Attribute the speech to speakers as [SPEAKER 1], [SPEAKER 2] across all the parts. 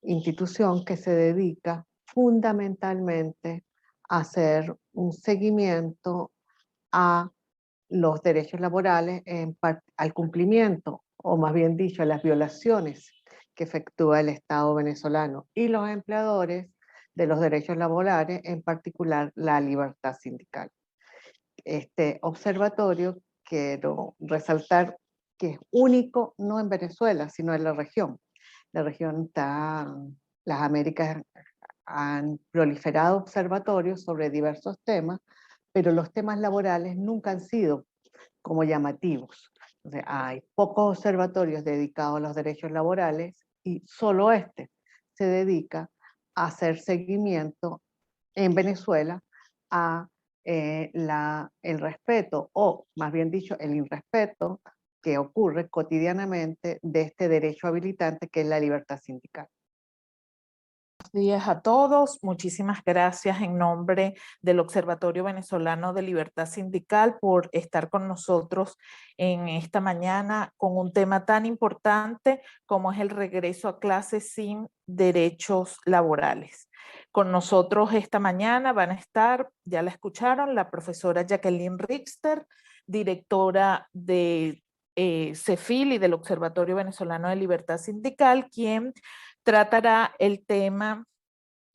[SPEAKER 1] institución que se dedica fundamentalmente a hacer un seguimiento a los derechos laborales, al cumplimiento, o más bien dicho, a las violaciones que efectúa el Estado venezolano y los empleadores de los derechos laborales, en particular la libertad sindical. Este observatorio, quiero resaltar que es único no en Venezuela, sino en la región. La región está, las Américas han proliferado observatorios sobre diversos temas, pero los temas laborales nunca han sido como llamativos. O sea, hay pocos observatorios dedicados a los derechos laborales y solo este se dedica a hacer seguimiento en Venezuela a el respeto, o más bien dicho, el irrespeto que ocurre cotidianamente de este derecho habilitante que es la libertad sindical.
[SPEAKER 2] Buenos días a todos. Muchísimas gracias en nombre del Observatorio Venezolano de Libertad Sindical por estar con nosotros en esta mañana con un tema tan importante como es el regreso a clases sin derechos laborales. Con nosotros esta mañana van a estar, ya la escucharon, la profesora Jacqueline Richter, directora de CEFIL y del Observatorio Venezolano de Libertad Sindical, quien tratará el tema,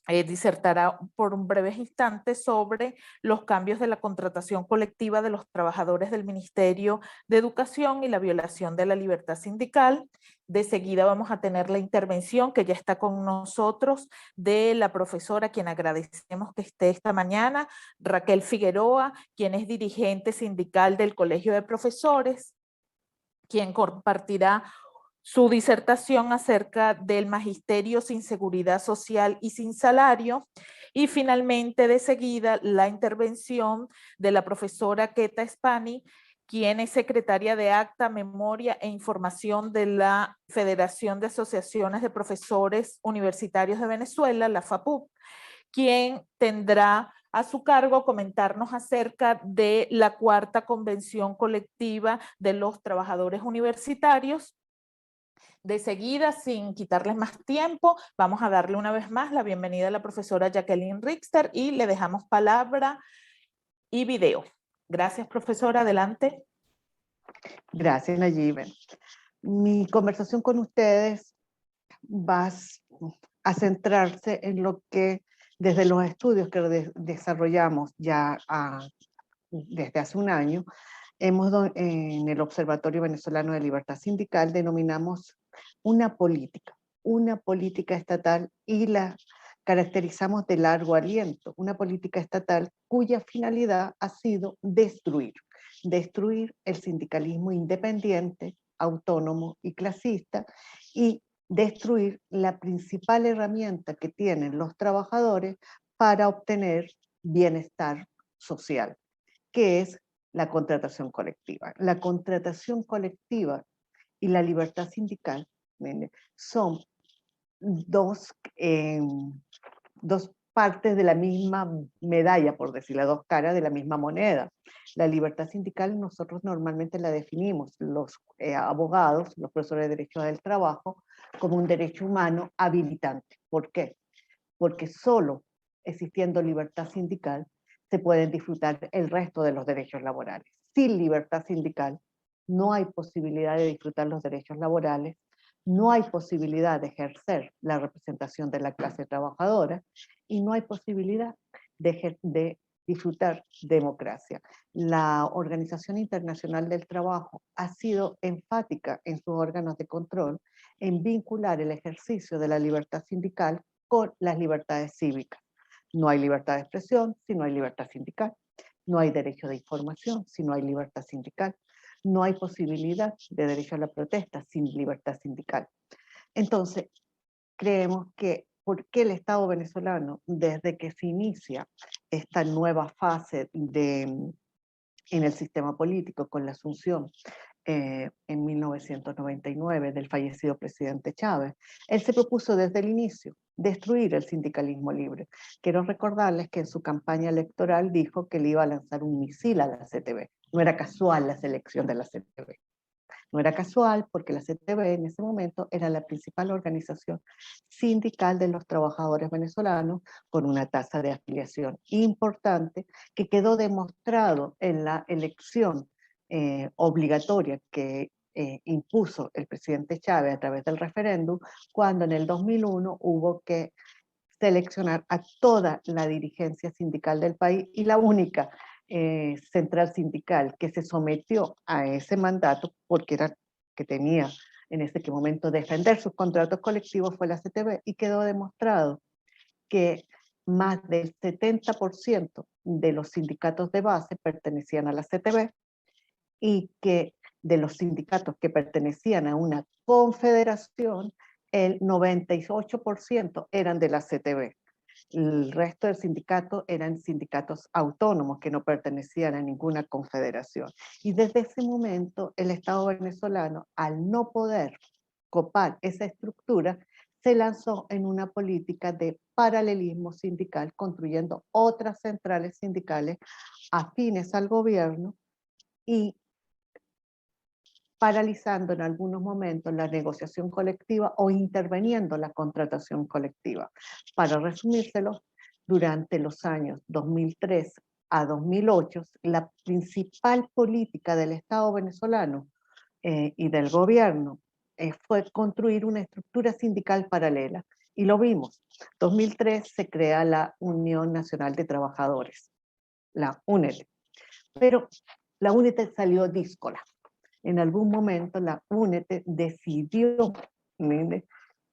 [SPEAKER 2] disertará por un breve instante sobre los cambios de la contratación colectiva de los trabajadores del Ministerio de Educación y la violación de la libertad sindical. De seguida vamos a tener la intervención que ya está con nosotros de la profesora, a quien agradecemos que esté esta mañana, Raquel Figueroa, quien es dirigente sindical del Colegio de Profesores, quien compartirá su disertación acerca del magisterio sin seguridad social y sin salario, y finalmente de seguida la intervención de la profesora Keta Spani, quien es secretaria de Acta, Memoria e Información de la Federación de Asociaciones de Profesores Universitarios de Venezuela, la FAPUV, quien tendrá a su cargo comentarnos acerca de la cuarta convención colectiva de los trabajadores universitarios. De seguida, sin quitarles más tiempo, vamos a darle una vez más la bienvenida a la profesora Jacqueline Richter y le dejamos palabra y video. Gracias, profesora. Adelante.
[SPEAKER 1] Gracias, Nayibe. Mi conversación con ustedes va a centrarse en lo que desde los estudios que desarrollamos ya desde hace un año, en el Observatorio Venezolano de Libertad Sindical denominamos una política estatal, y la caracterizamos de largo aliento, una política estatal cuya finalidad ha sido destruir el sindicalismo independiente, autónomo y clasista, y destruir la principal herramienta que tienen los trabajadores para obtener bienestar social, que es la contratación colectiva. La contratación colectiva y la libertad sindical son dos partes de la misma medalla, por decirlo, dos caras de la misma moneda. La libertad sindical nosotros normalmente la definimos, los abogados, los profesores de Derecho del Trabajo, como un derecho humano habilitante. ¿Por qué? Porque solo existiendo libertad sindical se pueden disfrutar el resto de los derechos laborales. Sin libertad sindical no hay posibilidad de disfrutar los derechos laborales, no hay posibilidad de ejercer la representación de la clase trabajadora y no hay posibilidad de disfrutar democracia. La Organización Internacional del Trabajo ha sido enfática en sus órganos de control en vincular el ejercicio de la libertad sindical con las libertades cívicas. No hay libertad de expresión si no hay libertad sindical. No hay derecho de información si no hay libertad sindical. No hay posibilidad de derecho a la protesta sin libertad sindical. Entonces, creemos que ¿por qué el Estado venezolano, desde que se inicia esta nueva fase en el sistema político con la asunción en 1999 del fallecido presidente Chávez, él se propuso desde el inicio destruir el sindicalismo libre? Quiero recordarles que en su campaña electoral dijo que le iba a lanzar un misil a la CTV. No era casual la selección de la CTV. No era casual porque la CTB en ese momento era la principal organización sindical de los trabajadores venezolanos con una tasa de afiliación importante que quedó demostrado en la elección obligatoria que impuso el presidente Chávez a través del referéndum, cuando en el 2001 hubo que seleccionar a toda la dirigencia sindical del país y la única central sindical que se sometió a ese mandato, porque era que tenía en ese momento defender sus contratos colectivos, fue la CTB, y quedó demostrado que más del 70% de los sindicatos de base pertenecían a la CTB y que de los sindicatos que pertenecían a una confederación, el 98% eran de la CTB. El resto del sindicato eran sindicatos autónomos que no pertenecían a ninguna confederación. Y desde ese momento el Estado venezolano, al no poder copar esa estructura, se lanzó en una política de paralelismo sindical, construyendo otras centrales sindicales afines al gobierno y paralizando en algunos momentos la negociación colectiva o interviniendo la contratación colectiva. Para resumírselo, durante los años 2003 a 2008, la principal política del Estado venezolano y del gobierno fue construir una estructura sindical paralela. Y lo vimos. 2003 se crea la Unión Nacional de Trabajadores, la UNET. Pero la UNET salió díscola. En algún momento la UNET decidió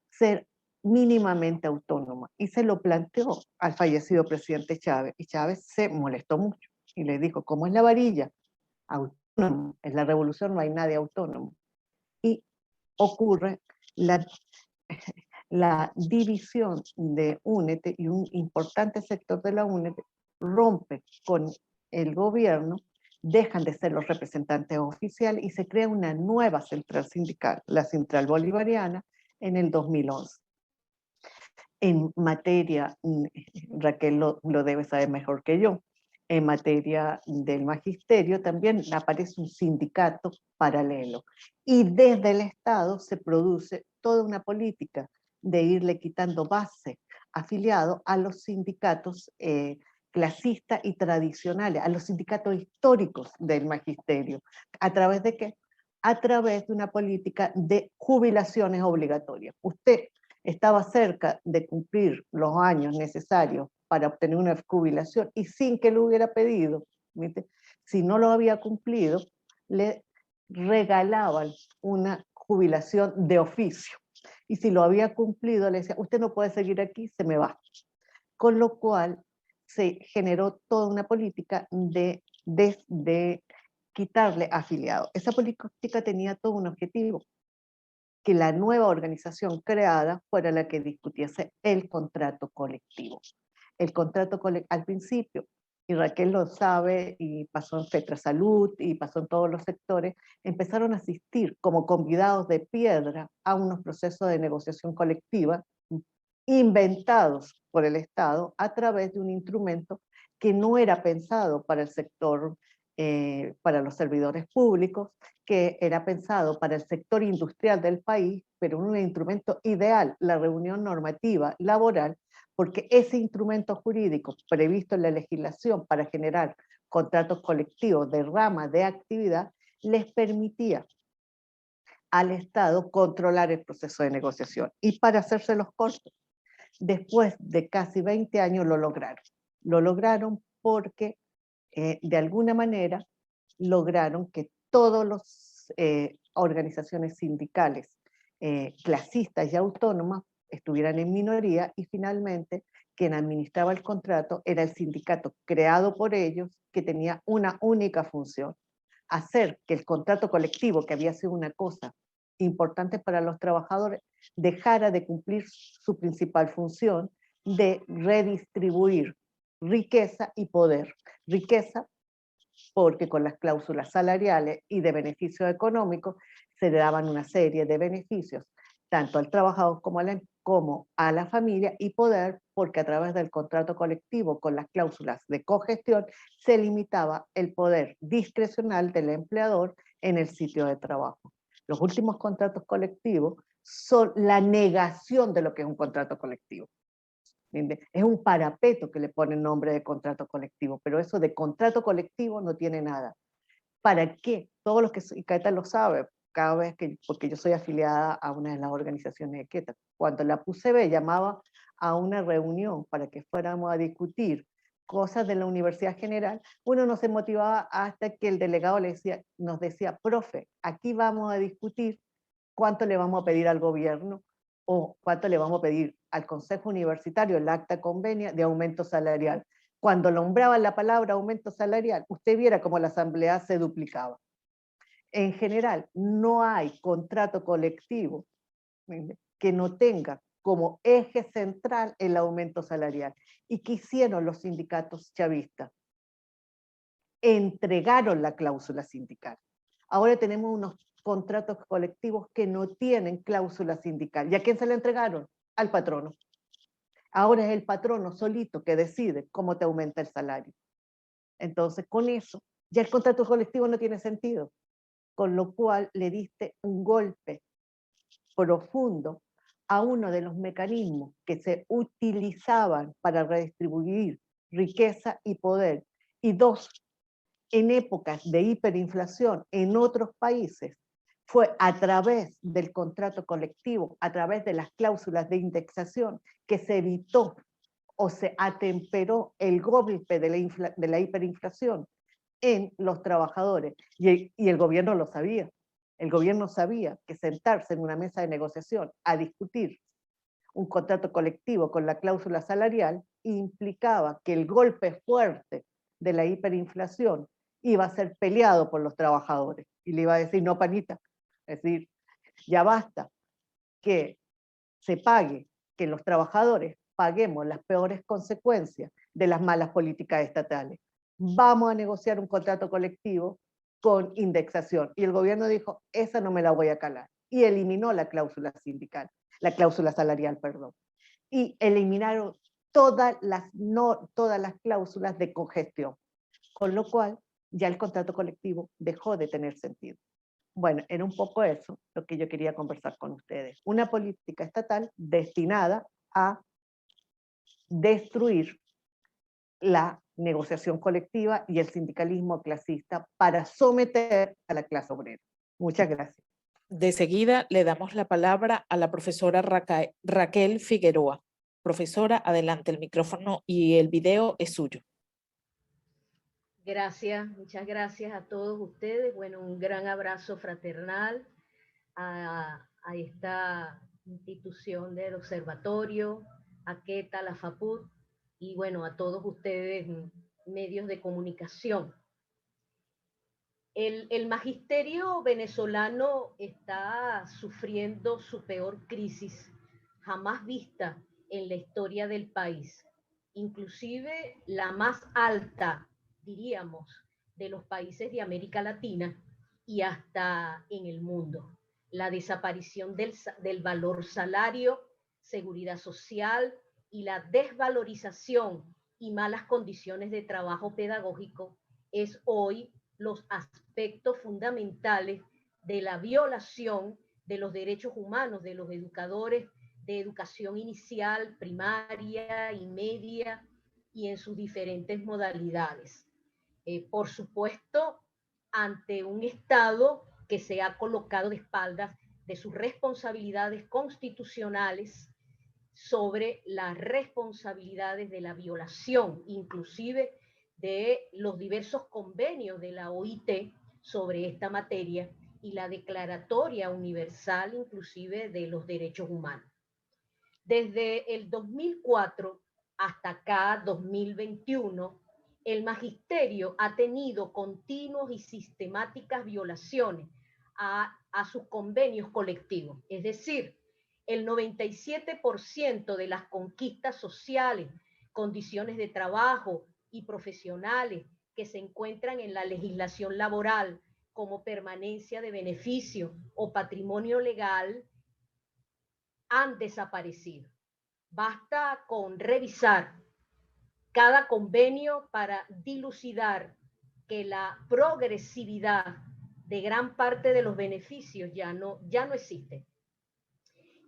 [SPEAKER 1] ser mínimamente autónoma y se lo planteó al fallecido presidente Chávez, y Chávez se molestó mucho y le dijo: ¿cómo es la varilla? Autónomo, en la revolución no hay nadie autónomo. Y ocurre la división de UNET, y un importante sector de la UNET rompe con el gobierno, dejan de ser los representantes oficiales y se crea una nueva central sindical, la Central Bolivariana, en el 2011. En materia, Raquel lo debe saber mejor que yo, en materia del magisterio también aparece un sindicato paralelo. Y desde el Estado se produce toda una política de irle quitando base afiliado a los sindicatos clasistas y tradicionales, a los sindicatos históricos del magisterio. ¿A través de qué? A través de una política de jubilaciones obligatorias. Usted estaba cerca de cumplir los años necesarios para obtener una jubilación y sin que lo hubiera pedido, ¿viste? Si no lo había cumplido, le regalaban una jubilación de oficio. Y si lo había cumplido, le decía: usted no puede seguir aquí, se me va. Con lo cual se generó toda una política de quitarle afiliados. Esa política tenía todo un objetivo: que la nueva organización creada fuera la que discutiese el contrato colectivo. El contrato colectivo, al principio, y Raquel lo sabe, y pasó en Fetrasalud, y pasó en todos los sectores, empezaron a asistir como convidados de piedra a unos procesos de negociación colectiva inventados por el Estado a través de un instrumento que no era pensado para el sector, para los servidores públicos, que era pensado para el sector industrial del país, pero un instrumento ideal, la reunión normativa laboral, porque ese instrumento jurídico previsto en la legislación para generar contratos colectivos de rama de actividad les permitía al Estado controlar el proceso de negociación. Y para hacerse los cortos, después de casi 20 años lo lograron. Lo lograron porque de alguna manera lograron que todas las organizaciones sindicales clasistas y autónomas estuvieran en minoría, y finalmente quien administraba el contrato era el sindicato creado por ellos, que tenía una única función: hacer que el contrato colectivo, que había sido una cosa importante para los trabajadores, dejara de cumplir su principal función de redistribuir riqueza y poder. Riqueza porque con las cláusulas salariales y de beneficio económico se le daban una serie de beneficios tanto al trabajador como a la familia, y poder porque a través del contrato colectivo con las cláusulas de cogestión se limitaba el poder discrecional del empleador en el sitio de trabajo. Los últimos contratos colectivos son la negación de lo que es un contrato colectivo. ¿Entiende? Es un parapeto que le ponen nombre de contrato colectivo, pero eso de contrato colectivo no tiene nada. ¿Para qué? Todos los que, y Caeta lo sabe, cada vez que, porque yo soy afiliada a una de las organizaciones de Queta, cuando la PUCB llamaba a una reunión para que fuéramos a discutir cosas de la Universidad General, uno no se motivaba hasta que el delegado nos decía, profe, aquí vamos a discutir cuánto le vamos a pedir al gobierno o cuánto le vamos a pedir al Consejo Universitario, el acta convenia de aumento salarial. Cuando nombraban la palabra aumento salarial, usted viera cómo la asamblea se duplicaba. En general, no hay contrato colectivo que no tenga como eje central el aumento salarial. ¿Y qué hicieron los sindicatos chavistas? Entregaron la cláusula sindical. Ahora tenemos unos contratos colectivos que no tienen cláusula sindical. ¿Y a quién se le entregaron? Al patrono. Ahora es el patrono solito que decide cómo te aumenta el salario. Entonces, con eso, ya el contrato colectivo no tiene sentido, con lo cual le diste un golpe profundo a uno de los mecanismos que se utilizaban para redistribuir riqueza y poder. Y dos, en épocas de hiperinflación en otros países, fue a través del contrato colectivo, a través de las cláusulas de indexación, que se evitó o se atemperó el golpe de la hiperinflación en los trabajadores. Y el gobierno lo sabía. El gobierno sabía que sentarse en una mesa de negociación a discutir un contrato colectivo con la cláusula salarial implicaba que el golpe fuerte de la hiperinflación iba a ser peleado por los trabajadores. Y le iba a decir, no, panita, es decir, ya basta que se pague, que los trabajadores paguemos las peores consecuencias de las malas políticas estatales. Vamos a negociar un contrato colectivo con indexación. Y el gobierno dijo, esa no me la voy a calar. Y eliminó la cláusula sindical, la cláusula salarial, perdón. Y eliminaron todas las cláusulas de congestión. Con lo cual, ya el contrato colectivo dejó de tener sentido. Bueno, era un poco eso lo que yo quería conversar con ustedes. Una política estatal destinada a destruir la negociación colectiva y el sindicalismo clasista para someter a la clase obrera. Muchas gracias.
[SPEAKER 2] De seguida le damos la palabra a la profesora Raquel Figueroa. Profesora, adelante, el micrófono y el video es suyo.
[SPEAKER 3] Gracias, muchas gracias a todos ustedes. Bueno, un gran abrazo fraternal a esta institución del observatorio, a Queta, la FAPUT, y bueno, a todos ustedes, medios de comunicación. El magisterio venezolano está sufriendo su peor crisis jamás vista en la historia del país, inclusive la más alta, diríamos, de los países de América Latina y hasta en el mundo. La desaparición del valor salario, seguridad social y la desvalorización y malas condiciones de trabajo pedagógico es hoy los aspectos fundamentales de la violación de los derechos humanos de los educadores de educación inicial, primaria y media y en sus diferentes modalidades. Por supuesto, ante un Estado que se ha colocado de espaldas de sus responsabilidades constitucionales sobre las responsabilidades de la violación, inclusive de los diversos convenios de la OIT sobre esta materia y la Declaratoria Universal inclusive de los Derechos Humanos. Desde el 2004 hasta acá, 2021, el magisterio ha tenido continuos y sistemáticas violaciones a sus convenios colectivos. Es decir, el 97% de las conquistas sociales, condiciones de trabajo y profesionales que se encuentran en la legislación laboral, como permanencia de beneficio o patrimonio legal, han desaparecido. Basta con revisar cada convenio para dilucidar que la progresividad de gran parte de los beneficios ya no existe.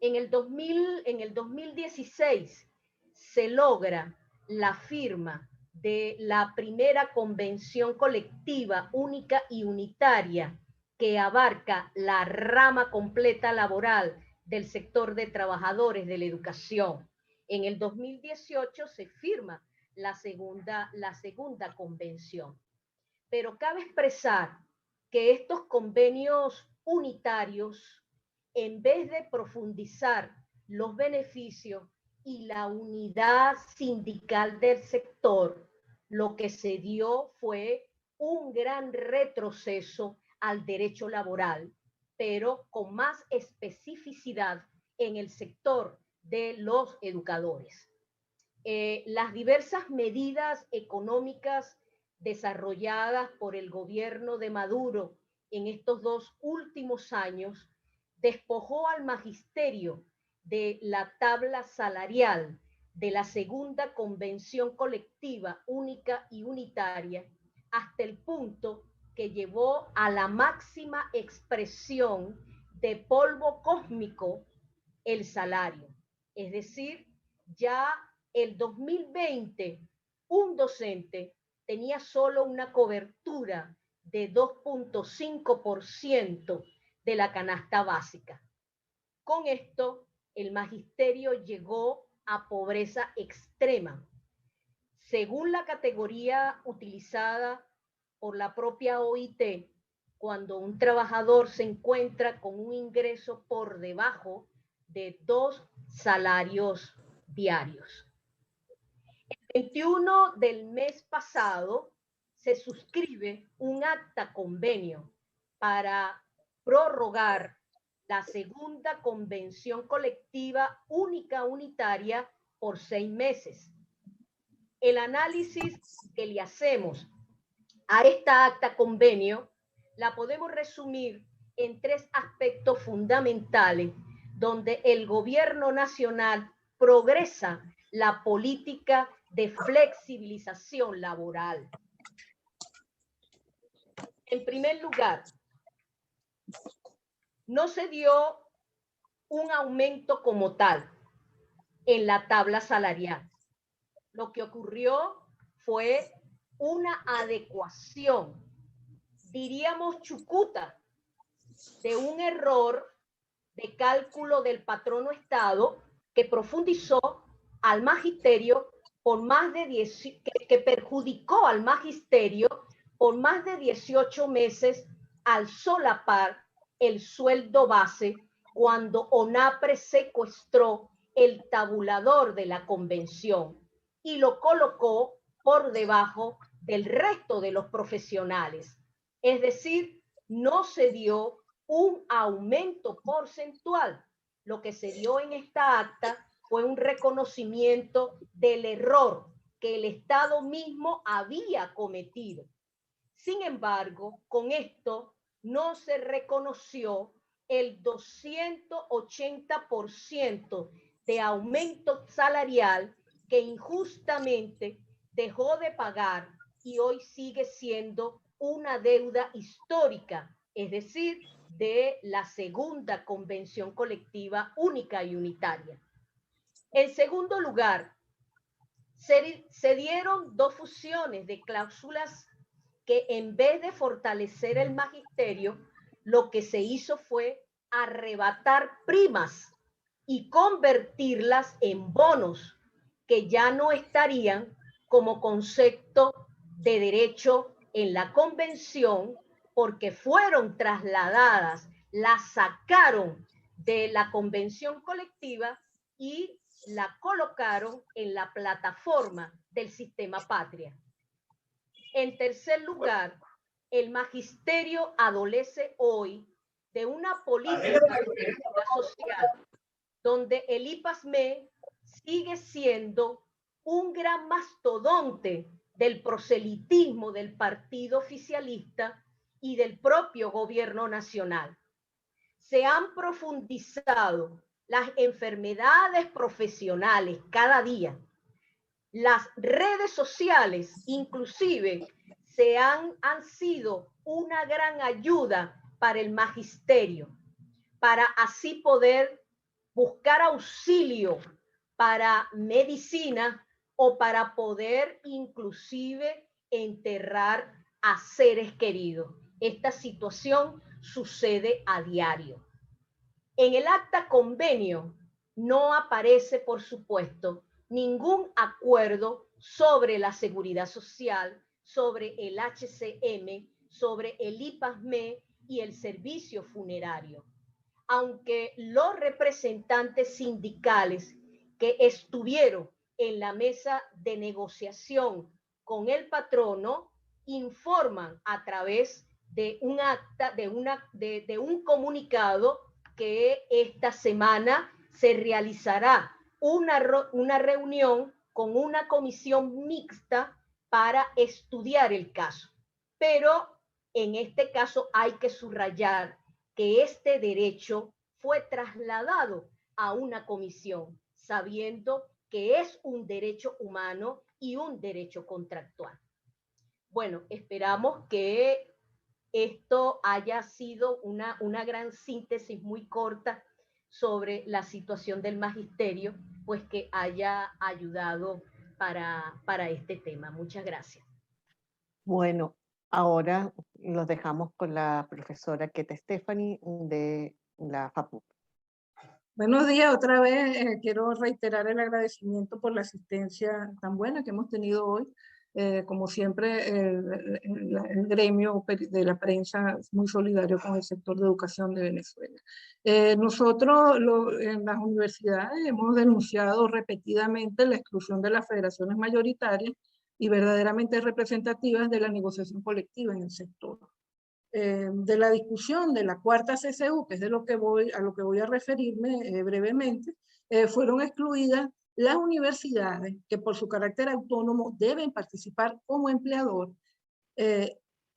[SPEAKER 3] En el 2016 se logra la firma de la primera convención colectiva única y unitaria que abarca la rama completa laboral del sector de trabajadores de la educación. En el 2018 se firma la segunda convención. Pero cabe expresar que estos convenios unitarios, en vez de profundizar los beneficios y la unidad sindical del sector, lo que se dio fue un gran retroceso al derecho laboral, pero con más especificidad en el sector de los educadores. Las diversas medidas económicas desarrolladas por el gobierno de Maduro en estos 2 últimos años despojó al magisterio de la tabla salarial de la segunda convención colectiva única y unitaria hasta el punto que llevó a la máxima expresión de polvo cósmico el salario. Es decir, ya el 2020 un docente tenía solo una cobertura de 2.5% de la canasta básica. Con esto, el magisterio llegó a pobreza extrema. Según la categoría utilizada por la propia OIT, cuando un trabajador se encuentra con un ingreso por debajo de 2 salarios diarios. El 21 del mes pasado se suscribe un acta convenio para prorrogar la segunda convención colectiva única unitaria por 6 meses. El análisis que le hacemos a esta acta convenio la podemos resumir en 3 aspectos fundamentales donde el gobierno nacional progresa la política de flexibilización laboral. En primer lugar, no se dio un aumento como tal en la tabla salarial. Lo que ocurrió fue una adecuación, diríamos chucuta, de un error de cálculo del patrono Estado que profundizó al magisterio por más de que perjudicó al magisterio por más de 18 meses al solapar el sueldo base cuando ONAPRE secuestró el tabulador de la convención y lo colocó por debajo del resto de los profesionales. Es decir, no se dio un aumento porcentual. Lo que se dio en esta acta fue un reconocimiento del error que el Estado mismo había cometido. Sin embargo, con esto no se reconoció el 280% de aumento salarial que injustamente dejó de pagar y hoy sigue siendo una deuda histórica, es decir, de la segunda convención colectiva única y unitaria. En segundo lugar, se dieron 2 fusiones de cláusulas que en vez de fortalecer el magisterio, lo que se hizo fue arrebatar primas y convertirlas en bonos que ya no estarían como concepto de derecho en la convención porque fueron trasladadas, las sacaron de la convención colectiva y la colocaron en la plataforma del sistema patria. En tercer lugar, el magisterio adolece hoy de una política de seguridad social donde el IPASME sigue siendo un gran mastodonte del proselitismo del partido oficialista y del propio gobierno nacional. Se han profundizado las enfermedades profesionales cada día. Las redes sociales inclusive han sido una gran ayuda para el magisterio, para así poder buscar auxilio para medicina o para poder inclusive enterrar a seres queridos. Esta situación sucede a diario. En el acta convenio no aparece, por supuesto, ningún acuerdo sobre la seguridad social, sobre el HCM, sobre el IPASME y el servicio funerario. Aunque los representantes sindicales que estuvieron en la mesa de negociación con el patrono informan a través de un acta, de un comunicado que esta semana se realizará una reunión con una comisión mixta para estudiar el caso. Pero en este caso hay que subrayar que este derecho fue trasladado a una comisión, sabiendo que es un derecho humano y un derecho contractual. Bueno, esperamos que esto haya sido una gran síntesis muy corta sobre la situación del magisterio, pues que haya ayudado para este tema. Muchas gracias.
[SPEAKER 1] Bueno, ahora los dejamos con la profesora Keta Stephanie de la FAPUP.
[SPEAKER 4] Buenos días, otra vez quiero reiterar el agradecimiento por la asistencia tan buena que hemos tenido hoy. Como siempre, el gremio de la prensa es muy solidario con el sector de educación de Venezuela. Nosotros en las universidades hemos denunciado repetidamente la exclusión de las federaciones mayoritarias y verdaderamente representativas de la negociación colectiva en el sector. De la discusión de la cuarta CCU, que es de lo que a lo que voy a referirme brevemente, fueron excluidas las universidades que por su carácter autónomo deben participar como empleador,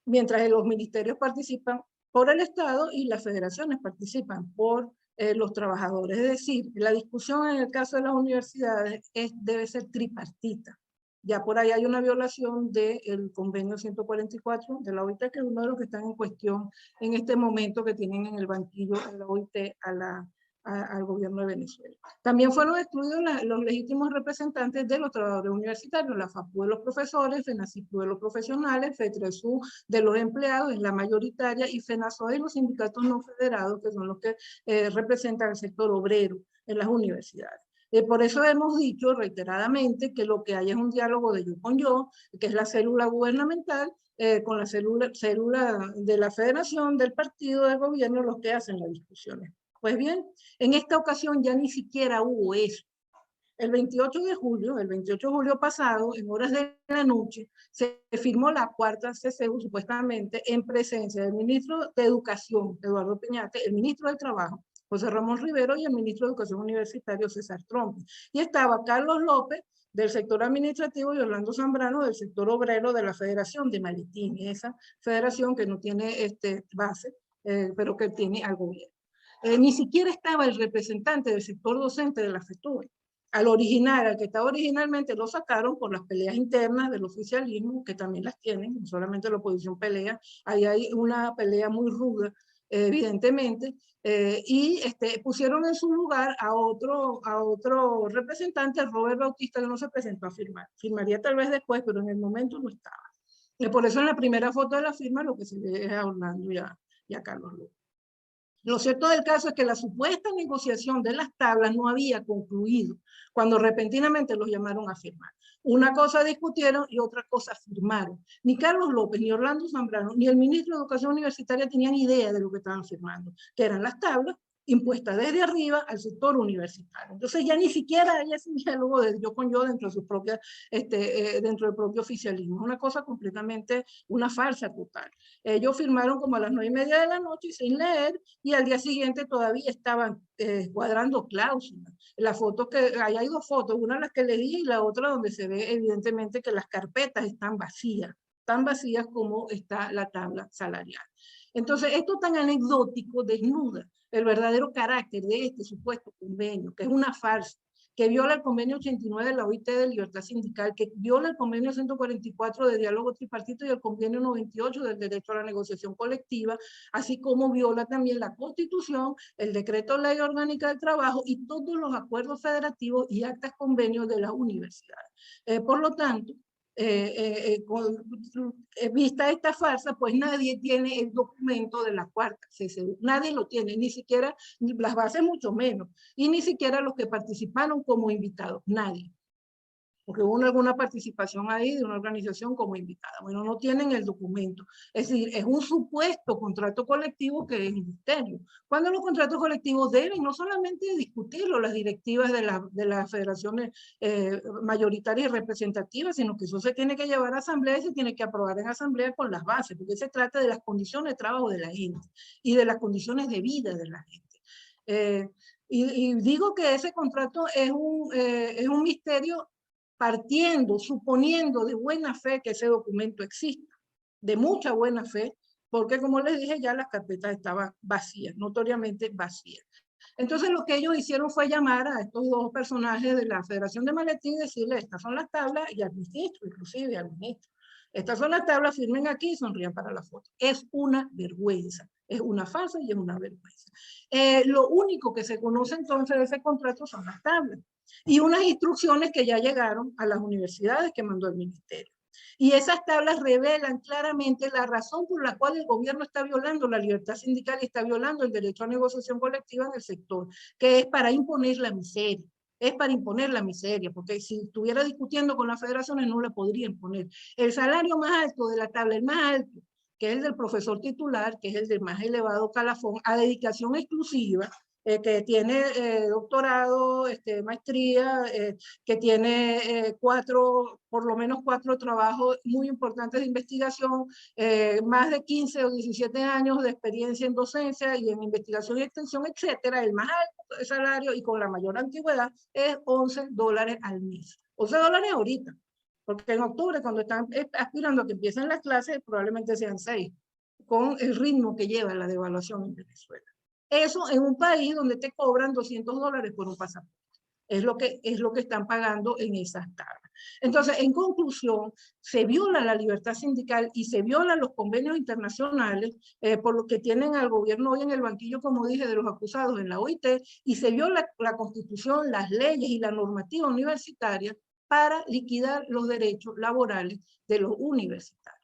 [SPEAKER 4] mientras los ministerios participan por el Estado y las federaciones participan por los trabajadores. Es decir, la discusión en el caso de las universidades debe ser tripartita. Ya por ahí hay una violación del convenio 144 de la OIT, que es uno de los que están en cuestión en este momento que tienen en el banquillo de la OIT al gobierno de Venezuela. También fueron excluidos los legítimos representantes de los trabajadores universitarios, la FAPU de los profesores, FENACIPU de los profesionales, FETRESU de los empleados, es la mayoritaria, y FENASOE de los sindicatos no federados, que son los que representan el sector obrero en las universidades. Por eso hemos dicho reiteradamente que lo que hay es un diálogo de yo con yo, que es la célula gubernamental, con la célula de la federación, del partido, del gobierno, los que hacen las discusiones. Pues bien, en esta ocasión ya ni siquiera hubo eso. El 28 de julio pasado, en horas de la noche, se firmó la cuarta CCU, supuestamente, en presencia del ministro de Educación, Eduardo Peñate, el ministro del Trabajo, José Ramón Rivero, y el ministro de Educación Universitario, César Trompi. Y estaba Carlos López, del sector administrativo, y Orlando Zambrano, del sector obrero de la Federación de Malitini, esa federación que no tiene base, pero que tiene al gobierno. Ni siquiera estaba el representante del sector docente de la FETUE. Al original, al que estaba originalmente, lo sacaron por las peleas internas del oficialismo, que también las tienen, no solamente la oposición pelea, ahí hay una pelea muy ruda, evidentemente, y pusieron en su lugar a otro representante, Robert Bautista, que no se presentó a firmar. Firmaría tal vez después, pero en el momento no estaba. Y por eso en la primera foto de la firma lo que se ve es a Orlando y a Carlos López. Lo cierto del caso es que la supuesta negociación de las tablas no había concluido cuando repentinamente los llamaron a firmar. Una cosa discutieron y otra cosa firmaron. Ni Carlos López, ni Orlando Zambrano, ni el ministro de Educación Universitaria tenían idea de lo que estaban firmando, que eran las tablas impuestas desde arriba al sector universitario. Entonces ya ni siquiera hay ese diálogo de yo con yo dentro de sus propias, dentro del propio oficialismo. Es una cosa completamente, una farsa total. Ellos firmaron como a las 9:30 de la noche sin leer, y al día siguiente todavía estaban cuadrando cláusulas. La foto ahí hay dos fotos, una las que le di y la otra donde se ve evidentemente que las carpetas están vacías, tan vacías como está la tabla salarial. Entonces, esto tan anecdótico desnuda el verdadero carácter de este supuesto convenio, que es una farsa, que viola el convenio 89 de la OIT de libertad sindical, que viola el convenio 144 de diálogo tripartito y el convenio 98 del derecho a la negociación colectiva, así como viola también la Constitución, el decreto ley orgánica del trabajo y todos los acuerdos federativos y actas convenios de las universidades. Por lo tanto, vista esta farsa, pues nadie tiene el documento de la cuarta CCU, nadie lo tiene, ni siquiera las bases mucho menos, y ni siquiera los que participaron como invitados, nadie. Porque hubo alguna participación ahí de una organización como invitada. Bueno, no tienen el documento. Es decir, es un supuesto contrato colectivo que es misterio. Cuando los contratos colectivos deben no solamente discutirlo las directivas de las federaciones mayoritarias y representativas, sino que eso se tiene que llevar a asamblea y se tiene que aprobar en asamblea con las bases, porque se trata de las condiciones de trabajo de la gente y de las condiciones de vida de la gente. Y digo que ese contrato es un misterio partiendo, suponiendo de buena fe que ese documento exista, de mucha buena fe, porque como les dije ya las carpetas estaban vacías, notoriamente vacías. Entonces lo que ellos hicieron fue llamar a estos dos personajes de la Federación de Maletín y decirle, estas son las tablas, y al ministro, inclusive al ministro, estas son las tablas, firmen aquí y sonrían para la foto. Es una vergüenza, es una farsa y es una vergüenza. Lo único que se conoce entonces de ese contrato son las tablas y unas instrucciones que ya llegaron a las universidades que mandó el ministerio. Y esas tablas revelan claramente la razón por la cual el gobierno está violando la libertad sindical y está violando el derecho a negociación colectiva en el sector, que es para imponer la miseria. Es para imponer la miseria, porque si estuviera discutiendo con las federaciones no la podría imponer. El salario más alto de la tabla, el más alto, que es el del profesor titular, que es el del más elevado calafón, a dedicación exclusiva, que tiene doctorado, maestría, que tiene por lo menos 4 trabajos muy importantes de investigación, más de 15 o 17 años de experiencia en docencia y en investigación y extensión, etcétera. El más alto salario y con la mayor antigüedad es $11 al mes. $11 ahorita, porque en octubre, cuando están aspirando a que empiecen las clases, probablemente sean 6, con el ritmo que lleva la devaluación en Venezuela. Eso en un país donde te cobran $200 por un pasaporte. Es lo que están pagando en esas tablas. Entonces, en conclusión, se viola la libertad sindical y se violan los convenios internacionales, por lo que tienen al gobierno hoy en el banquillo, como dije, de los acusados en la OIT, y se viola la Constitución, las leyes y la normativa universitaria para liquidar los derechos laborales de los universitarios.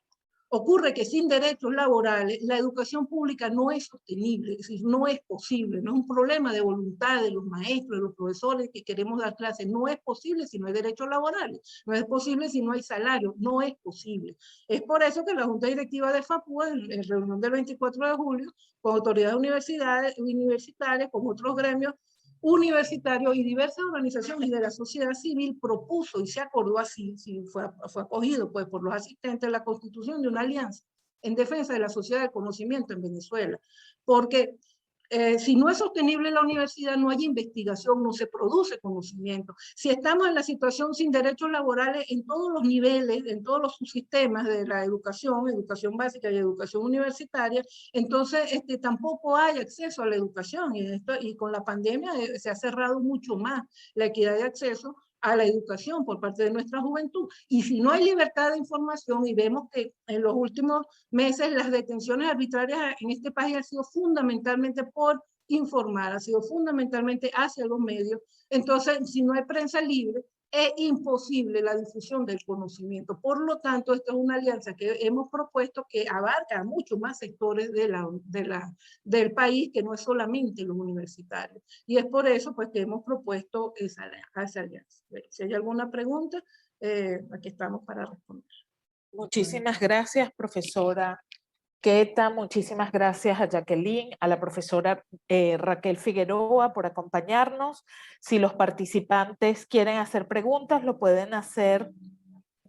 [SPEAKER 4] Ocurre que sin derechos laborales la educación pública no es sostenible, es decir, no es posible, no es un problema de voluntad de los maestros, de los profesores que queremos dar clases, no es posible si no hay derechos laborales, no es posible si no hay salario, no es posible. Es por eso que la Junta Directiva de FAPUA, en reunión del 24 de julio, con autoridades universitarias, con otros gremios universitarios y diversas organizaciones de la sociedad civil, propuso y se acordó así, fue acogido pues, por los asistentes, la constitución de una alianza en defensa de la sociedad del conocimiento en Venezuela, porque si no es sostenible la universidad, no hay investigación, no se produce conocimiento. Si estamos en la situación sin derechos laborales en todos los niveles, en todos los subsistemas de la educación, educación básica y educación universitaria, entonces tampoco hay acceso a la educación. Y con la pandemia se ha cerrado mucho más la equidad de acceso a la educación por parte de nuestra juventud. Y si no hay libertad de información, y vemos que en los últimos meses las detenciones arbitrarias en este país han sido fundamentalmente por informar, ha sido fundamentalmente hacia los medios, entonces si no hay prensa libre, es imposible la difusión del conocimiento. Por lo tanto, esta es una alianza que hemos propuesto que abarca a muchos más sectores del país, que no es solamente los universitarios. Y es por eso pues, que hemos propuesto esa alianza. Si hay alguna pregunta, aquí estamos para responder.
[SPEAKER 2] Muchísimas gracias, profesora Queta, muchísimas gracias a Jacqueline, a la profesora Raquel Figueroa por acompañarnos. Si los participantes quieren hacer preguntas, lo pueden hacer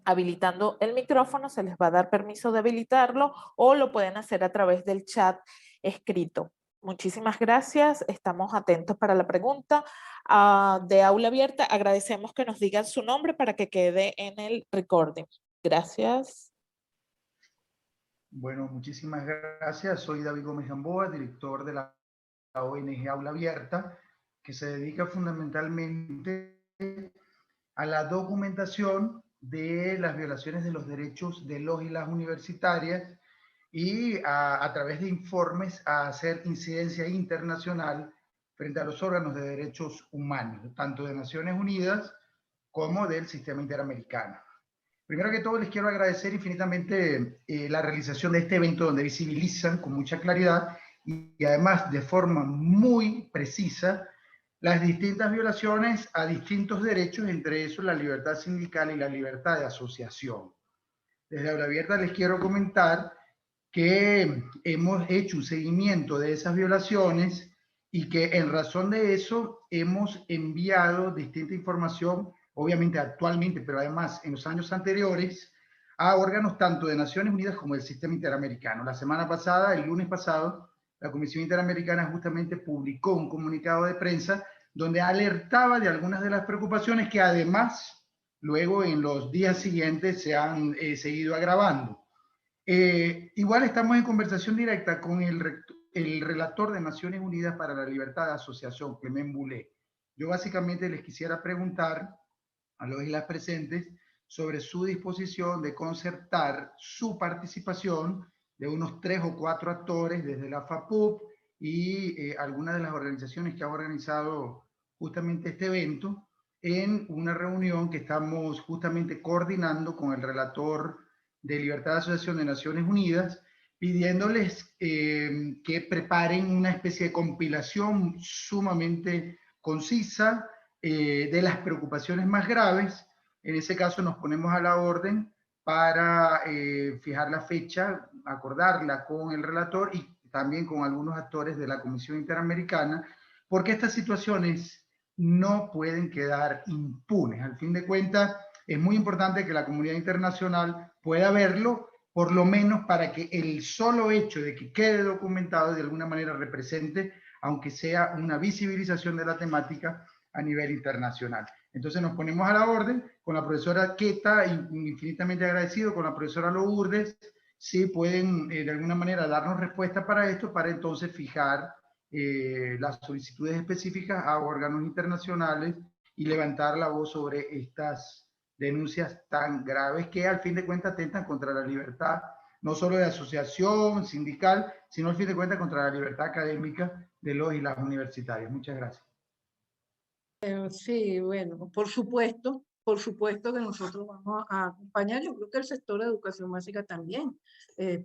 [SPEAKER 2] habilitando el micrófono, se les va a dar permiso de habilitarlo, o lo pueden hacer a través del chat escrito. Muchísimas gracias, estamos atentos para la pregunta de aula abierta. Agradecemos que nos digan su nombre para que quede en el recording. Gracias.
[SPEAKER 5] Bueno, muchísimas gracias. Soy David Gómez Gamboa, director de la ONG Aula Abierta, que se dedica fundamentalmente a la documentación de las violaciones de los derechos de los y las universitarias y a través de informes a hacer incidencia internacional frente a los órganos de derechos humanos, tanto de Naciones Unidas como del sistema interamericano. Primero que todo, les quiero agradecer infinitamente la realización de este evento donde visibilizan con mucha claridad y además de forma muy precisa las distintas violaciones a distintos derechos, entre esos la libertad sindical y la libertad de asociación. Desde Aula Abierta les quiero comentar que hemos hecho un seguimiento de esas violaciones y que en razón de eso hemos enviado distinta información, obviamente actualmente, pero además en los años anteriores, a órganos tanto de Naciones Unidas como del sistema interamericano. La semana pasada, el lunes pasado, la Comisión Interamericana justamente publicó un comunicado de prensa donde alertaba de algunas de las preocupaciones que además luego en los días siguientes se han seguido agravando. Igual estamos en conversación directa con el relator de Naciones Unidas para la Libertad de Asociación, Clement Boulet. Yo básicamente les quisiera preguntar a los y las presentes sobre su disposición de concertar su participación de unos 3 o 4 actores desde la FAPUP y algunas de las organizaciones que han organizado justamente este evento en una reunión que estamos justamente coordinando con el relator de Libertad de Asociación de Naciones Unidas, pidiéndoles que preparen una especie de compilación sumamente concisa de las preocupaciones más graves. En ese caso nos ponemos a la orden para fijar la fecha, acordarla con el relator y también con algunos actores de la Comisión Interamericana, porque estas situaciones no pueden quedar impunes. Al fin de cuentas, es muy importante que la comunidad internacional pueda verlo, por lo menos para que el solo hecho de que quede documentado de alguna manera represente, aunque sea una visibilización de la temática a nivel internacional. Entonces nos ponemos a la orden con la profesora Queta, infinitamente agradecido, con la profesora Lourdes, si pueden de alguna manera darnos respuesta para esto, para entonces fijar las solicitudes específicas a órganos internacionales y levantar la voz sobre estas denuncias tan graves que al fin de cuentas atentan contra la libertad, no solo de asociación, sindical, sino al fin de cuentas contra la libertad académica de los y las universitarias. Muchas gracias.
[SPEAKER 4] Sí, bueno, por supuesto que nosotros vamos a acompañar. Yo creo que el sector de educación básica también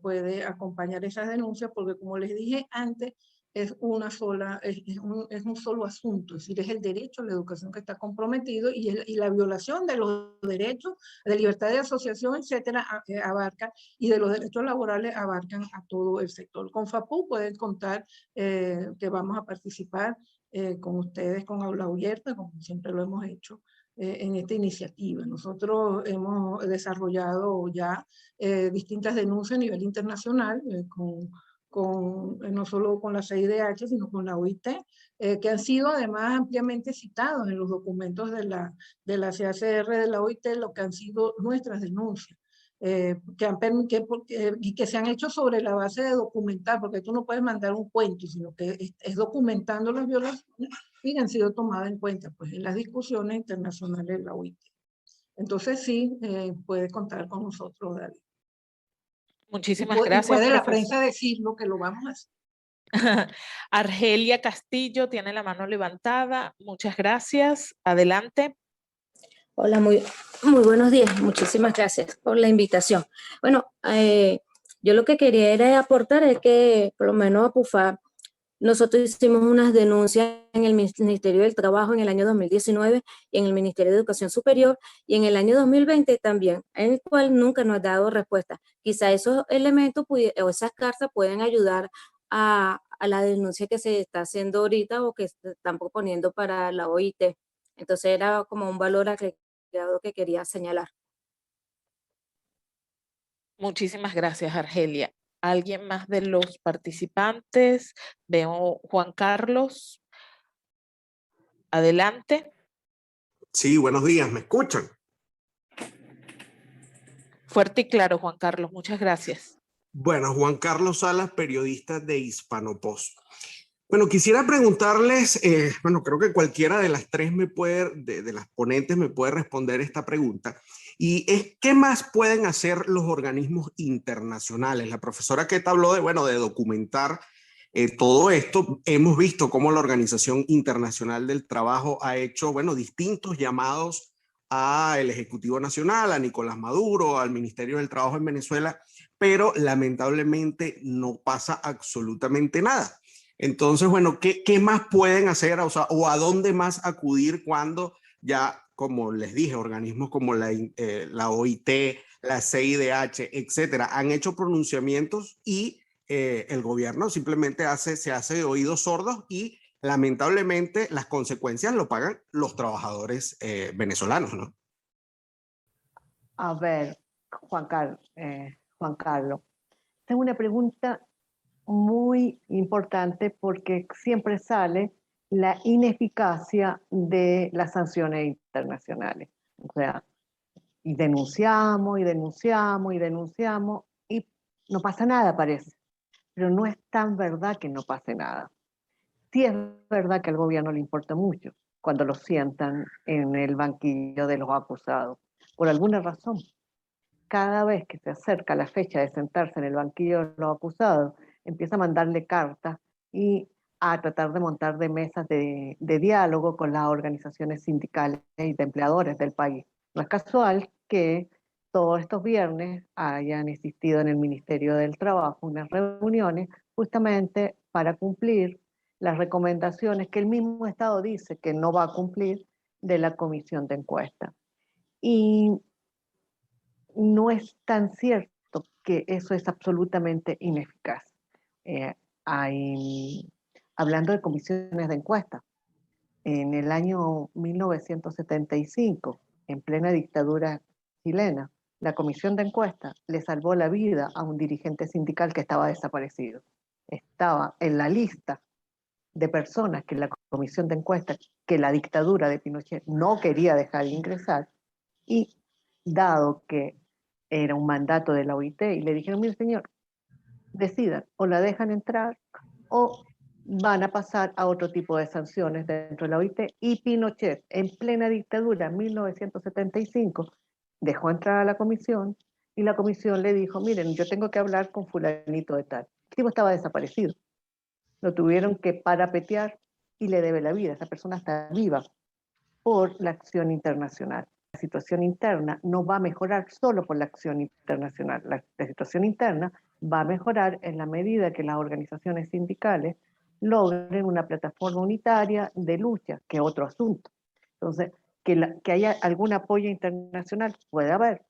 [SPEAKER 4] puede acompañar esas denuncias, porque como les dije antes, es un solo asunto, es decir, es el derecho a la educación que está comprometido y la violación de los derechos de libertad de asociación, etcétera, abarca, y de los derechos laborales abarcan a todo el sector. Con FAPU pueden contar que vamos a participar con ustedes, con Aula Abierta, como siempre lo hemos hecho en esta iniciativa. Nosotros hemos desarrollado ya distintas denuncias a nivel internacional, no solo con la CIDH, sino con la OIT, que han sido además ampliamente citados en los documentos de la CACR de la OIT, lo que han sido nuestras denuncias. Y que se han hecho sobre la base de documentar, porque tú no puedes mandar un cuento, sino que es documentando las violaciones y han sido tomadas en cuenta pues, en las discusiones internacionales de la OIT. Entonces sí, puede contar con nosotros, David.
[SPEAKER 2] Muchísimas gracias.
[SPEAKER 4] Puede la prensa decirlo que lo vamos a hacer.
[SPEAKER 2] Argelia Castillo tiene la mano levantada. Muchas gracias. Adelante.
[SPEAKER 6] Hola, muy buenos días. Muchísimas gracias por la invitación. Bueno, yo lo que quería era aportar es que, por lo menos a PUFA, nosotros hicimos unas denuncias en el Ministerio del Trabajo en el año 2019 y en el Ministerio de Educación Superior y en el año 2020 también, en el cual nunca nos ha dado respuesta. Quizá esos elementos o esas cartas pueden ayudar a la denuncia que se está haciendo ahorita o que se están proponiendo para la OIT. Entonces era como un valor agregado que quería señalar.
[SPEAKER 2] Muchísimas gracias, Argelia. ¿Alguien más de los participantes? Veo Juan Carlos. Adelante.
[SPEAKER 7] Sí, buenos días, ¿me escuchan?
[SPEAKER 2] Fuerte y claro, Juan Carlos, muchas gracias.
[SPEAKER 7] Bueno, Juan Carlos Salas, periodista de Hispanopost. Bueno, quisiera preguntarles, bueno, creo que cualquiera de las tres de las ponentes me puede responder esta pregunta. Y es, ¿qué más pueden hacer los organismos internacionales? La profesora Queta habló de, bueno, de documentar todo esto. Hemos visto cómo la Organización Internacional del Trabajo ha hecho, bueno, distintos llamados al Ejecutivo Nacional, a Nicolás Maduro, al Ministerio del Trabajo en Venezuela, pero lamentablemente no pasa absolutamente nada. Entonces, bueno, ¿qué más pueden hacer? O sea, o a dónde más acudir cuando ya, como les dije, organismos como la OIT, la CIDH, etcétera, han hecho pronunciamientos y el gobierno simplemente se hace de oídos sordos y lamentablemente las consecuencias lo pagan los trabajadores venezolanos, ¿no?
[SPEAKER 1] A ver, Juan Carlos, tengo una pregunta muy importante porque siempre sale la ineficacia de las sanciones internacionales. O sea, y denunciamos, y denunciamos, y denunciamos, y no pasa nada, parece. Pero no es tan verdad que no pase nada. Sí es verdad que al gobierno le importa mucho cuando lo sientan en el banquillo de los acusados. Por alguna razón, cada vez que se acerca la fecha de sentarse en el banquillo de los acusados, empieza a mandarle cartas y a tratar de montar de mesas de diálogo con las organizaciones sindicales y de empleadores del país. No es casual que todos estos viernes hayan existido en el Ministerio del Trabajo unas reuniones justamente para cumplir las recomendaciones que el mismo Estado dice que no va a cumplir de la comisión de encuesta. Y no es tan cierto que eso es absolutamente ineficaz. Eh, hablando de comisiones de encuesta, en el año 1975, en plena dictadura chilena, la comisión de encuesta le salvó la vida a un dirigente sindical que estaba desaparecido. Estaba en la lista de personas que la comisión de encuesta, que la dictadura de Pinochet no quería dejar ingresar, y dado que era un mandato de la OIT, y le dijeron, mire señor, decidan, o la dejan entrar o van a pasar a otro tipo de sanciones dentro de la OIT. Y Pinochet, en plena dictadura, en 1975, dejó entrar a la comisión y la comisión le dijo, miren, yo tengo que hablar con fulanito de tal. El tipo estaba desaparecido. Lo tuvieron que parapetear y le debe la vida. Esa persona está viva por la acción internacional. La situación interna no va a mejorar solo por la acción internacional. La situación interna va a mejorar en la medida que las organizaciones sindicales logren una plataforma unitaria de lucha, que es otro asunto. Entonces, que haya algún apoyo internacional, puede haber.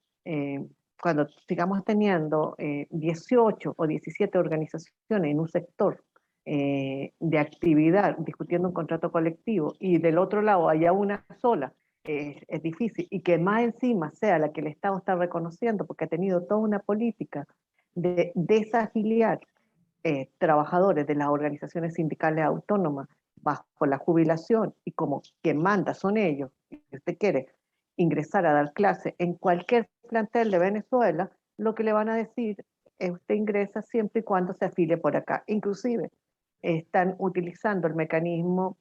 [SPEAKER 1] Cuando sigamos teniendo 18 o 17 organizaciones en un sector de actividad discutiendo un contrato colectivo y del otro lado haya una sola, es difícil. Y que más encima sea la que el Estado está reconociendo porque ha tenido toda una política de desafiliar trabajadores de las organizaciones sindicales autónomas bajo la jubilación y como quien manda son ellos, y si usted quiere ingresar a dar clase en cualquier plantel de Venezuela, lo que le van a decir es usted ingresa siempre y cuando se afilie por acá. Inclusive están utilizando el mecanismo,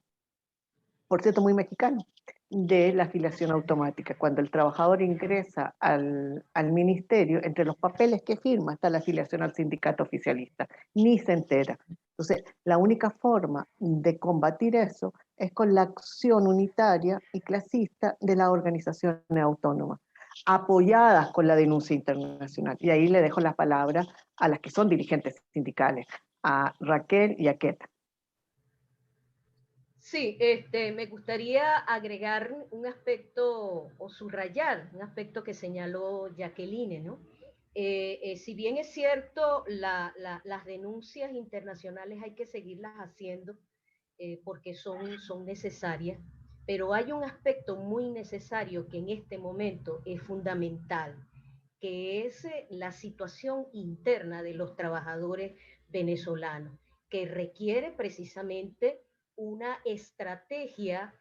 [SPEAKER 1] por cierto, muy mexicano, de la afiliación automática. Cuando el trabajador ingresa al ministerio, entre los papeles que firma está la afiliación al sindicato oficialista, ni se entera. Entonces, la única forma de combatir eso es con la acción unitaria y clasista de las organizaciones autónomas, apoyadas con la denuncia internacional. Y ahí le dejo la palabra a las que son dirigentes sindicales, a Raquel y a Queta.
[SPEAKER 3] Sí, me gustaría agregar un aspecto o subrayar un aspecto que señaló Jacqueline, ¿no? Si bien es cierto, las denuncias internacionales hay que seguirlas haciendo porque son necesarias, pero hay un aspecto muy necesario que en este momento es fundamental, que es la situación interna de los trabajadores venezolanos, que requiere precisamente una estrategia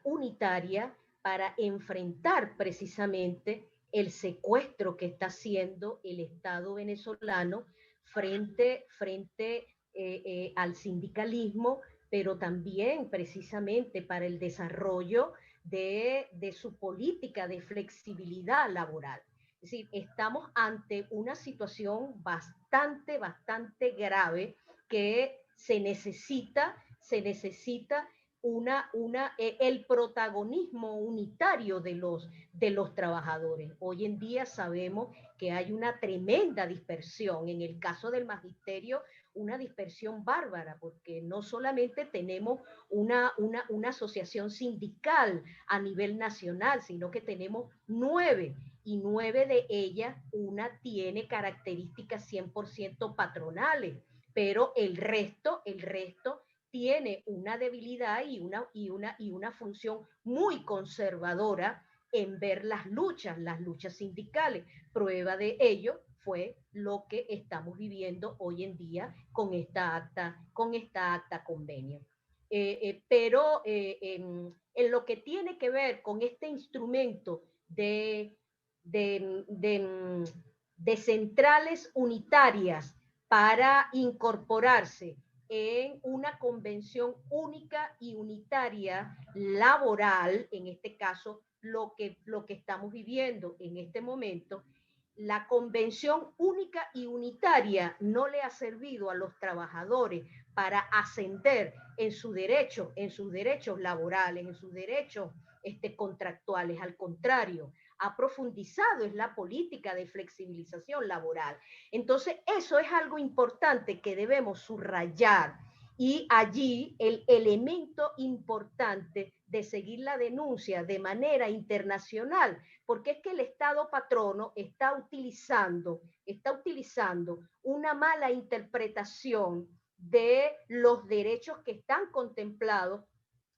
[SPEAKER 3] unitaria para enfrentar precisamente el secuestro que está haciendo el Estado venezolano frente al sindicalismo, pero también precisamente para el desarrollo de su política de flexibilidad laboral. Es decir, estamos ante una situación bastante grave que se necesita el protagonismo unitario de los trabajadores. Hoy en día sabemos que hay una tremenda dispersión. En el caso del magisterio, una dispersión bárbara, porque no solamente tenemos una asociación sindical a nivel nacional, sino que tenemos 9, y 9 de ellas, una tiene características 100% patronales, pero el resto tiene una debilidad y una función muy conservadora en ver las luchas sindicales. Prueba de ello fue lo que estamos viviendo hoy en día con esta acta convenio. Pero en lo que tiene que ver con este instrumento de centrales unitarias para incorporarse en una convención única y unitaria laboral, en este caso, lo que estamos viviendo en este momento, la convención única y unitaria no le ha servido a los trabajadores para ascender en sus derechos laborales, en sus derechos contractuales. Al contrario, ha profundizado en la política de flexibilización laboral. Entonces, eso es algo importante que debemos subrayar, y allí el elemento importante de seguir la denuncia de manera internacional, porque es que el Estado patrono está utilizando una mala interpretación de los derechos que están contemplados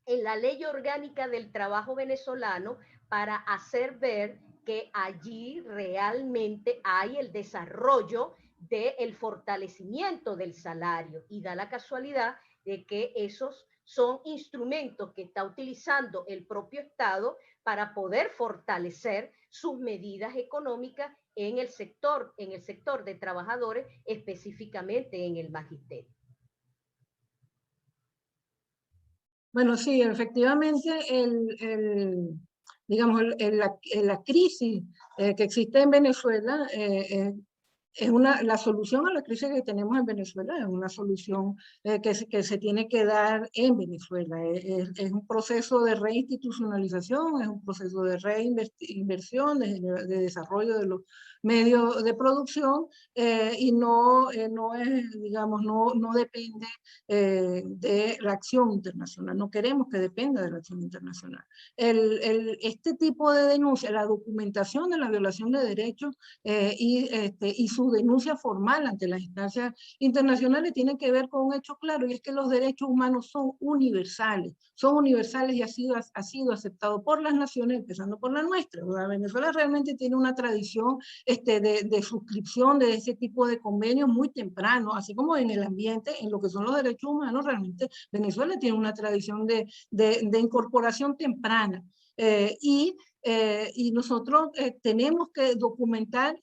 [SPEAKER 3] en la Ley Orgánica del Trabajo venezolano, para hacer ver que allí realmente hay el desarrollo del fortalecimiento del salario, y da la casualidad de que esos son instrumentos que está utilizando el propio Estado para poder fortalecer sus medidas económicas en el sector de trabajadores, específicamente en el magisterio.
[SPEAKER 4] Bueno, sí, efectivamente, digamos, la crisis que existe en Venezuela es la solución a la crisis que tenemos en Venezuela, es una solución que se tiene que dar en Venezuela. Es un proceso de reinstitucionalización, es un proceso de reinversión, de desarrollo de los medios de producción, y no es, digamos, no depende de la acción internacional. No queremos que dependa de la acción internacional. Este tipo de denuncia, la documentación de la violación de derechos y su denuncia formal ante las instancias internacionales tiene que ver con un hecho claro, y es que los derechos humanos son universales y ha sido aceptado por las naciones, empezando por la nuestra. Venezuela realmente tiene una tradición de suscripción de ese tipo de convenios muy temprano, así como en el ambiente, en lo que son los derechos humanos. Realmente Venezuela tiene una tradición de incorporación temprana, y nosotros tenemos que documentar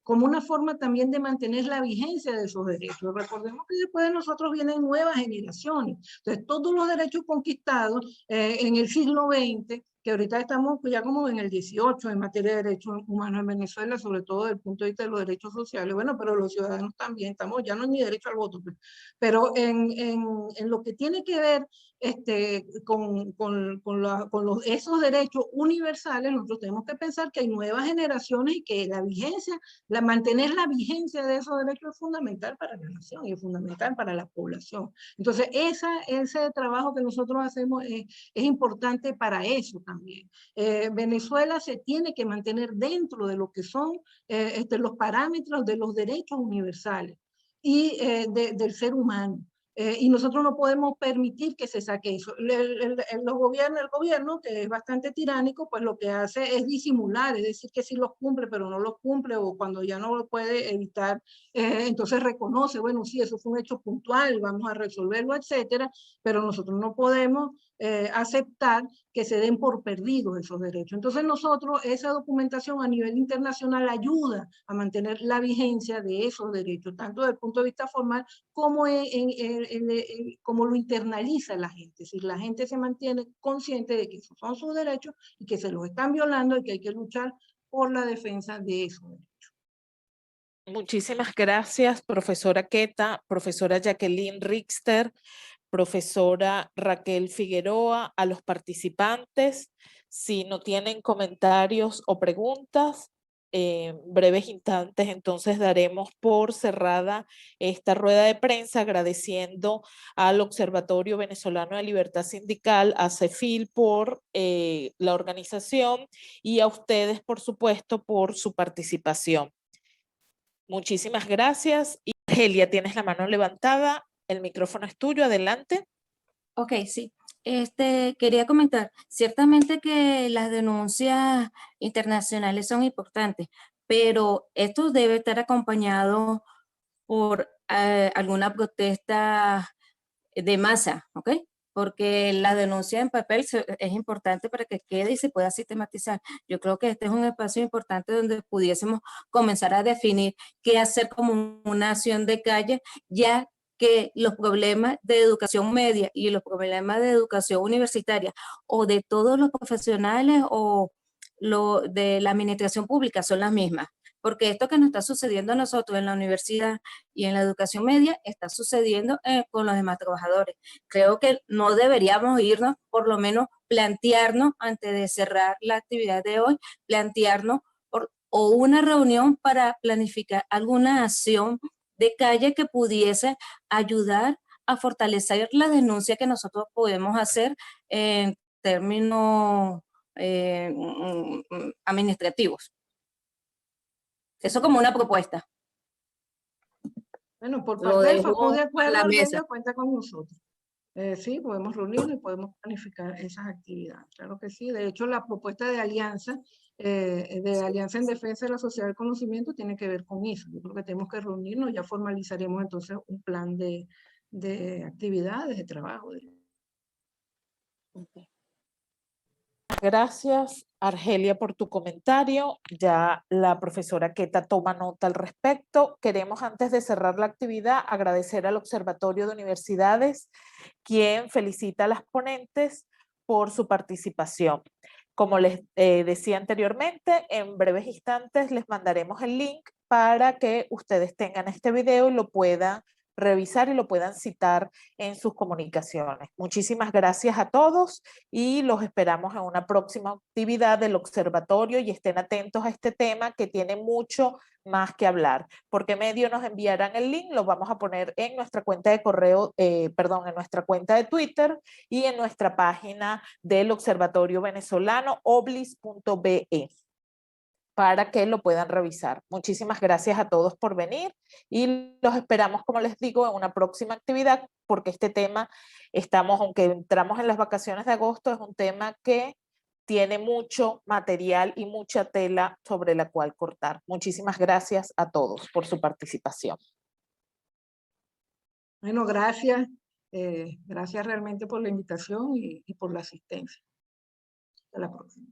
[SPEAKER 4] como una forma también de mantener la vigencia de esos derechos. Recordemos que después de nosotros vienen nuevas generaciones. Entonces, todos los derechos conquistados en el siglo XX, que ahorita estamos ya como en el 18 en materia de derechos humanos en Venezuela, sobre todo desde el punto de vista de los derechos sociales, bueno, pero los ciudadanos también, estamos ya no es ni derecho al voto, pero en lo que tiene que ver con esos derechos universales, nosotros tenemos que pensar que hay nuevas generaciones y que la vigencia, mantener la vigencia de esos derechos es fundamental para la nación y es fundamental para la población. Entonces, ese trabajo que nosotros hacemos es importante para eso también. Venezuela se tiene que mantener dentro de lo que son los parámetros de los derechos universales y del ser humano. Y nosotros no podemos permitir que se saque eso. El gobierno, que es bastante tiránico, pues lo que hace es disimular, es decir, que sí los cumple, pero no los cumple, o cuando ya no lo puede evitar, entonces reconoce, bueno, sí, eso fue un hecho puntual, vamos a resolverlo, etcétera, pero nosotros no podemos aceptar que se den por perdidos esos derechos. Entonces nosotros, esa documentación a nivel internacional ayuda a mantener la vigencia de esos derechos, tanto desde el punto de vista formal cómo lo internaliza la gente. Si la gente se mantiene consciente de que esos son sus derechos y que se los están violando y que hay que luchar por la defensa de esos derechos.
[SPEAKER 2] Muchísimas gracias, profesora Queta, profesora Jacqueline Richter, profesora Raquel Figueroa, a los participantes. Si no tienen comentarios o preguntas, en breves instantes entonces daremos por cerrada esta rueda de prensa, agradeciendo al Observatorio Venezolano de Libertad Sindical, a CEFIL, por la organización, y a ustedes, por supuesto, por su participación. Muchísimas gracias. Y Argelia, tienes la mano levantada, el micrófono es tuyo, adelante.
[SPEAKER 6] Ok, sí. Quería comentar, ciertamente que las denuncias internacionales son importantes, pero esto debe estar acompañado por alguna protesta de masa, ¿ok? Porque la denuncia en papel es importante para que quede y se pueda sistematizar. Yo creo que este es un espacio importante donde pudiésemos comenzar a definir qué hacer como una acción de calle, ya que los problemas de educación media y los problemas de educación universitaria o de todos los profesionales o de la administración pública son las mismas. Porque esto que nos está sucediendo a nosotros en la universidad y en la educación media está sucediendo con los demás trabajadores. Creo que no deberíamos irnos, por lo menos plantearnos antes de cerrar la actividad de hoy, plantearnos o una reunión para planificar alguna acción de calle que pudiese ayudar a fortalecer la denuncia que nosotros podemos hacer en términos administrativos. Eso como una propuesta.
[SPEAKER 4] Bueno, por
[SPEAKER 6] Lo
[SPEAKER 4] parte de eso,
[SPEAKER 6] dejo
[SPEAKER 4] de
[SPEAKER 6] a
[SPEAKER 4] acuerdo,
[SPEAKER 6] la mesa.
[SPEAKER 4] Argelia, cuenta con nosotros. Sí, podemos reunirnos y podemos planificar esas actividades. Claro que sí. De hecho, la propuesta de alianza en defensa de la sociedad del conocimiento tiene que ver con eso. Yo creo que tenemos que reunirnos, ya formalizaremos entonces un plan de actividades, de trabajo.
[SPEAKER 2] Gracias, Argelia, por tu comentario. Ya la profesora Queta toma nota al respecto. Queremos, antes de cerrar la actividad, agradecer al Observatorio de Universidades, quien felicita a las ponentes por su participación. Como les decía anteriormente, en breves instantes les mandaremos el link para que ustedes tengan este video y lo puedan revisar y lo puedan citar en sus comunicaciones. Muchísimas gracias a todos y los esperamos en una próxima actividad del observatorio, y estén atentos a este tema que tiene mucho más que hablar. ¿Por qué medio nos enviarán el link? Lo vamos a poner en nuestra cuenta de correo, en nuestra cuenta de Twitter y en nuestra página del Observatorio Venezolano, oblis.be, para que lo puedan revisar. Muchísimas gracias a todos por venir y los esperamos, como les digo, en una próxima actividad, porque este tema, aunque entramos en las vacaciones de agosto, es un tema que tiene mucho material y mucha tela sobre la cual cortar. Muchísimas gracias a todos por su participación.
[SPEAKER 4] Bueno, gracias. Gracias realmente por la invitación y por la asistencia. Hasta la próxima.